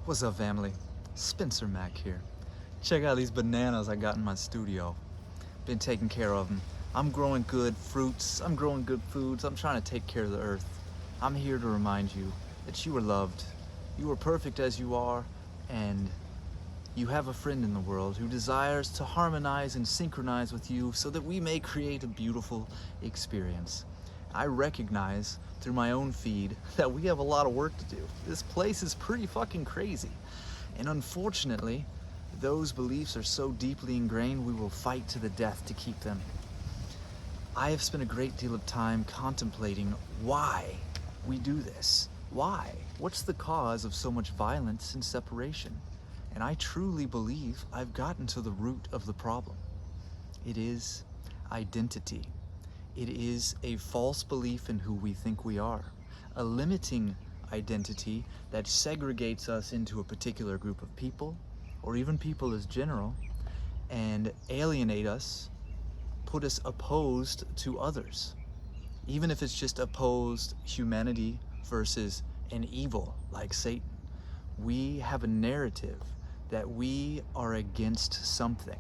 What's up, family? Spencer-Mack here. Check out these bananas I got in my studio. Been taking care of them. I'm growing good fruits. I'm growing good foods. I'm trying to take care of the earth. I'm here to remind you that you are loved. You are perfect as you are, and you have a friend in the world who desires to harmonize and synchronize with you so that we may create a beautiful experience. I recognize through my own feed that we have a lot of work to do. This place is pretty fucking crazy. And unfortunately, those beliefs are so deeply ingrained we will fight to the death to keep them. I have spent a great deal of time contemplating why we do this. Why? What's the cause of so much violence and separation? And I truly believe I've gotten to the root of the problem. It is identity. It is a false belief in who we think we are, a limiting identity that segregates us into a particular group of people, or even people as general, and alienate us, put us opposed to others. Even if it's just opposed humanity versus an evil like Satan. We have a narrative that we are against something.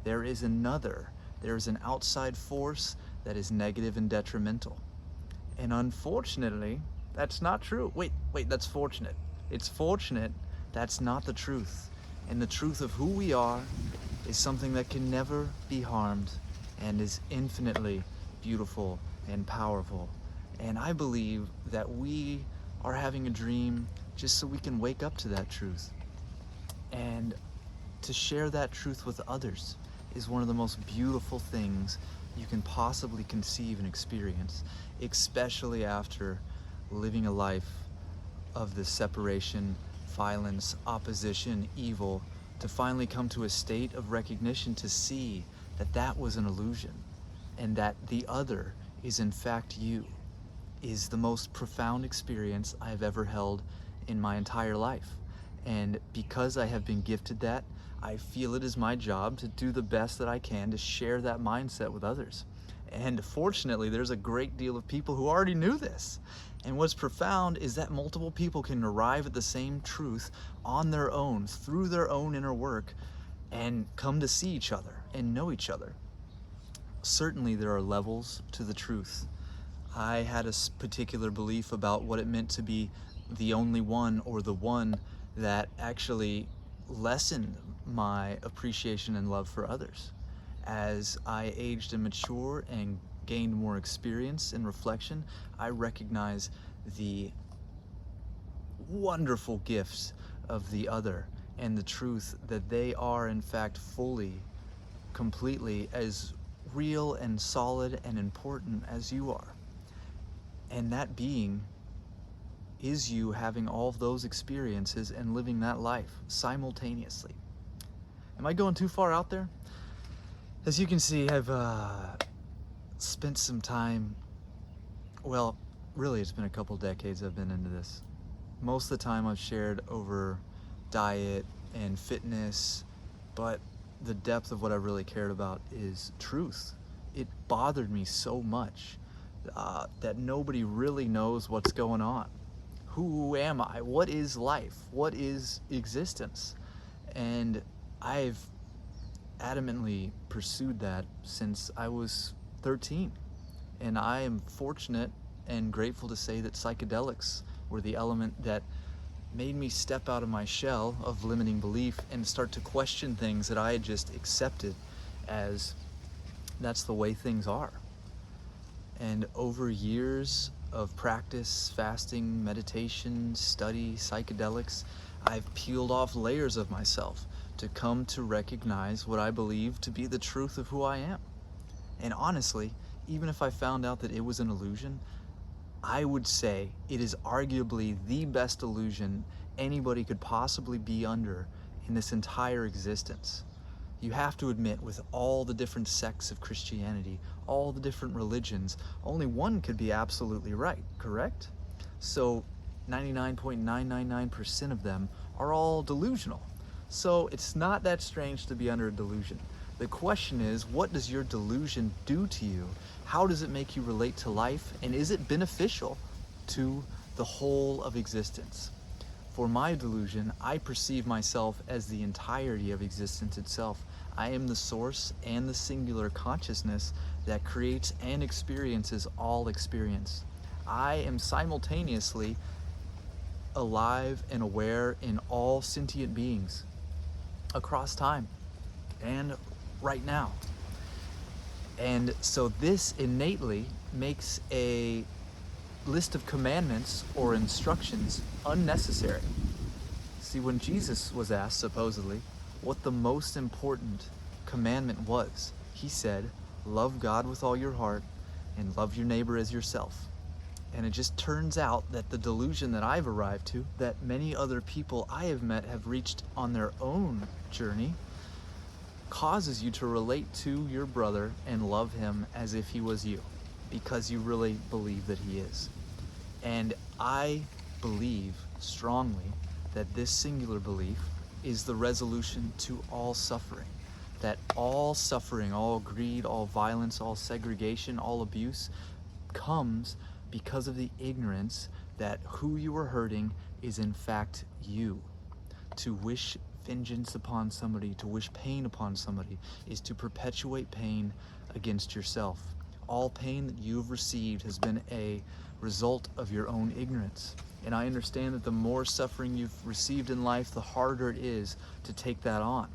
There is another. There is an outside force that is negative and detrimental. And unfortunately, that's not true. Wait, that's fortunate. It's fortunate that's not the truth. And the truth of who we are is something that can never be harmed and is infinitely beautiful and powerful. And I believe that we are having a dream just so we can wake up to that truth. And to share that truth with others is one of the most beautiful things you can possibly conceive and experience, especially after living a life of this separation, violence, opposition, evil, to finally come to a state of recognition to see that that was an illusion and that the other is in fact you, is the most profound experience I've ever held in my entire life. And because I have been gifted that, I feel it is my job to do the best that I can to share that mindset with others. And fortunately, there's a great deal of people who already knew this. And what's profound is that multiple people can arrive at the same truth on their own, through their own inner work, and come to see each other and know each other. Certainly there are levels to the truth. I had a particular belief about what it meant to be the only one, or the one that actually lessened my appreciation and love for others. As I aged and matured and gained more experience and reflection, I recognize the wonderful gifts of the other and the truth that they are in fact fully, completely as real and solid and important as you are. And that being is you having all of those experiences and living that life simultaneously. Am I going too far out there? As you can see, I've spent some time, well, really it's been a couple decades I've been into this. Most of the time I've shared over diet and fitness, but the depth of what I really cared about is truth. It bothered me so much that nobody really knows what's going on. Who am I? What is life? What is existence? And I've adamantly pursued that since I was 13. And I am fortunate and grateful to say that psychedelics were the element that made me step out of my shell of limiting belief and start to question things that I had just accepted as that's the way things are. And over years of practice, fasting, meditation, study, psychedelics, I've peeled off layers of myself to come to recognize what I believe to be the truth of who I am. And honestly, even if I found out that it was an illusion, I would say it is arguably the best illusion anybody could possibly be under in this entire existence. You have to admit, with all the different sects of Christianity, all the different religions, only one could be absolutely right, correct? So 99.999% of them are all delusional. So it's not that strange to be under a delusion. The question is, what does your delusion do to you? How does it make you relate to life? And is it beneficial to the whole of existence? For my delusion, I perceive myself as the entirety of existence itself. I am the source and the singular consciousness that creates and experiences all experience. I am simultaneously alive and aware in all sentient beings across time and right now. And so this innately makes a list of commandments or instructions unnecessary. See, when Jesus was asked, supposedly, what the most important commandment was, he said, love God with all your heart and love your neighbor as yourself. And it just turns out that the delusion that I've arrived to, that many other people I have met have reached on their own journey, causes you to relate to your brother and love him as if he was you, because you really believe that he is. And I believe strongly that this singular belief is the resolution to all suffering. That all suffering, all greed, all violence, all segregation, all abuse comes because of the ignorance that who you are hurting is in fact you. To wish vengeance upon somebody, to wish pain upon somebody, is to perpetuate pain against yourself. All pain that you've received has been a result of your own ignorance. And I understand that the more suffering you've received in life, the harder it is to take that on.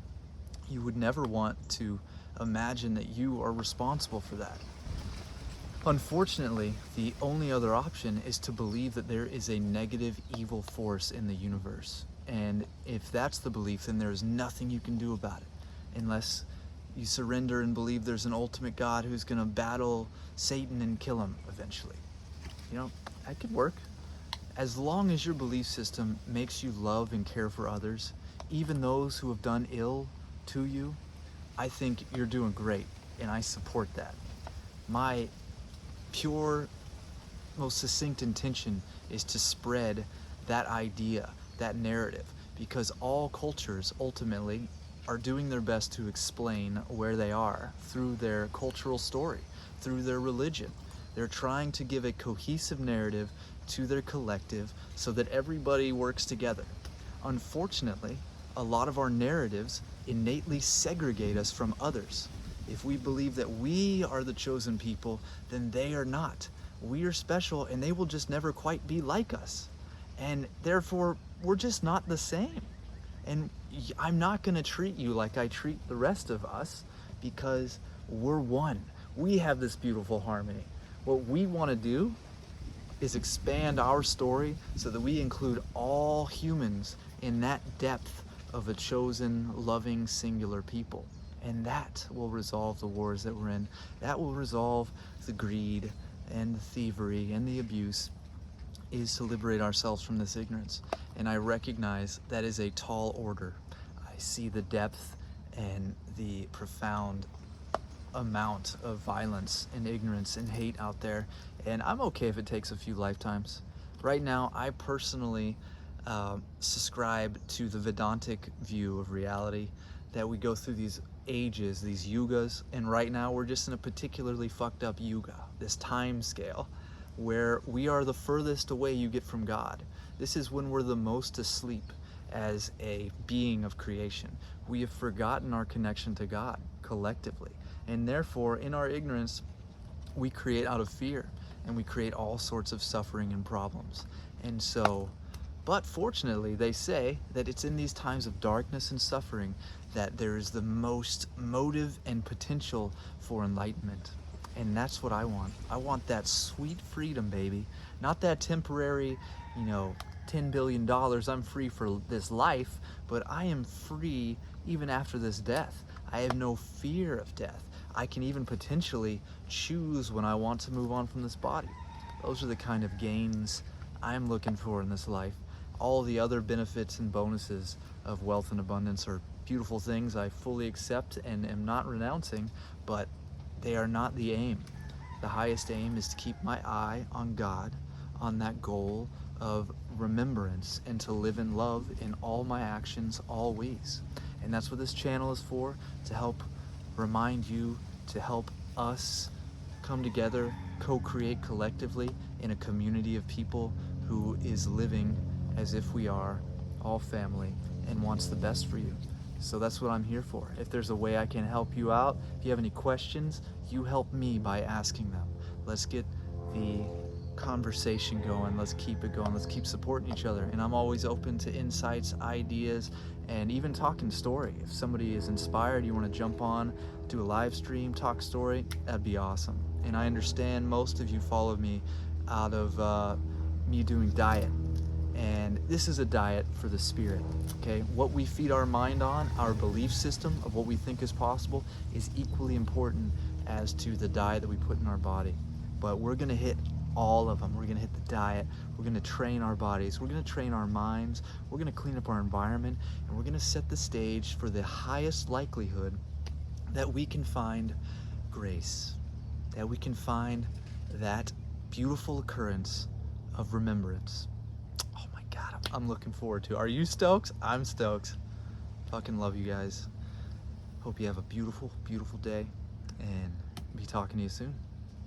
You would never want to imagine that you are responsible for that. Unfortunately, the only other option is to believe that there is a negative evil force in the universe. And if that's the belief, then there is nothing you can do about it unless you surrender and believe there's an ultimate God who's going to battle Satan and kill him eventually. You know, that could work. As long as your belief system makes you love and care for others, even those who have done ill to you, I think you're doing great, and I support that. My pure, most succinct intention is to spread that idea, that narrative, because all cultures ultimately are doing their best to explain where they are through their cultural story, through their religion. They're trying to give a cohesive narrative to their collective so that everybody works together. Unfortunately, a lot of our narratives innately segregate us from others. If we believe that we are the chosen people, then they are not. We are special and they will just never quite be like us. And therefore, we're just not the same. And I'm not going to treat you like I treat the rest of us, because we're one. We have this beautiful harmony. What we want to do is expand our story so that we include all humans in that depth of a chosen, loving, singular people. And that will resolve the wars that we're in. That will resolve the greed and the thievery and the abuse, is to liberate ourselves from this ignorance. And I recognize that is a tall order. I see the depth and the profound amount of violence and ignorance and hate out there, and I'm okay if it takes a few lifetimes. Right now, I personally subscribe to the Vedantic view of reality, that we go through these ages, these yugas, and right now we're just in a particularly fucked up yuga, this time scale, where we are the furthest away you get from God. This is when we're the most asleep as a being of creation. We have forgotten our connection to God collectively, and therefore in our ignorance we create out of fear, and we create all sorts of suffering and problems. And so, but fortunately, they say that it's in these times of darkness and suffering that there is the most motive and potential for enlightenment. And that's what I want. I want that sweet freedom, baby. Not that temporary, $10 billion, I'm free for this life, but I am free even after this death. I have no fear of death. I can even potentially choose when I want to move on from this body. Those are the kind of gains I'm looking for in this life. All the other benefits and bonuses of wealth and abundance are beautiful things I fully accept and am not renouncing, but they are not the aim. The highest aim is to keep my eye on God, on that goal of remembrance, and to live in love in all my actions always. And that's what this channel is for, to help remind you, to help us come together, co-create collectively in a community of people who is living as if we are all family and wants the best for you. So that's what I'm here for. If there's a way I can help you out, if you have any questions, you help me by asking them. Let's get the conversation going. Let's keep it going. Let's keep supporting each other. And I'm always open to insights, ideas, and even talking story. If somebody is inspired, you want to jump on, do a live stream, talk story, that'd be awesome. And I understand most of you follow me out of me doing diet. And this is a diet for the spirit, okay? What we feed our mind on, our belief system of what we think is possible, is equally important as to the diet that we put in our body. But we're gonna hit all of them. We're gonna hit the diet, we're gonna train our bodies, we're gonna train our minds, we're gonna clean up our environment, and we're gonna set the stage for the highest likelihood that we can find grace, that we can find that beautiful occurrence of remembrance. God, I'm looking forward to it. Are you stoked? I'm stoked. Fucking love you guys. Hope you have a beautiful, beautiful day, and be talking to you soon.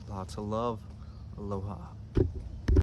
Lots of love. Aloha.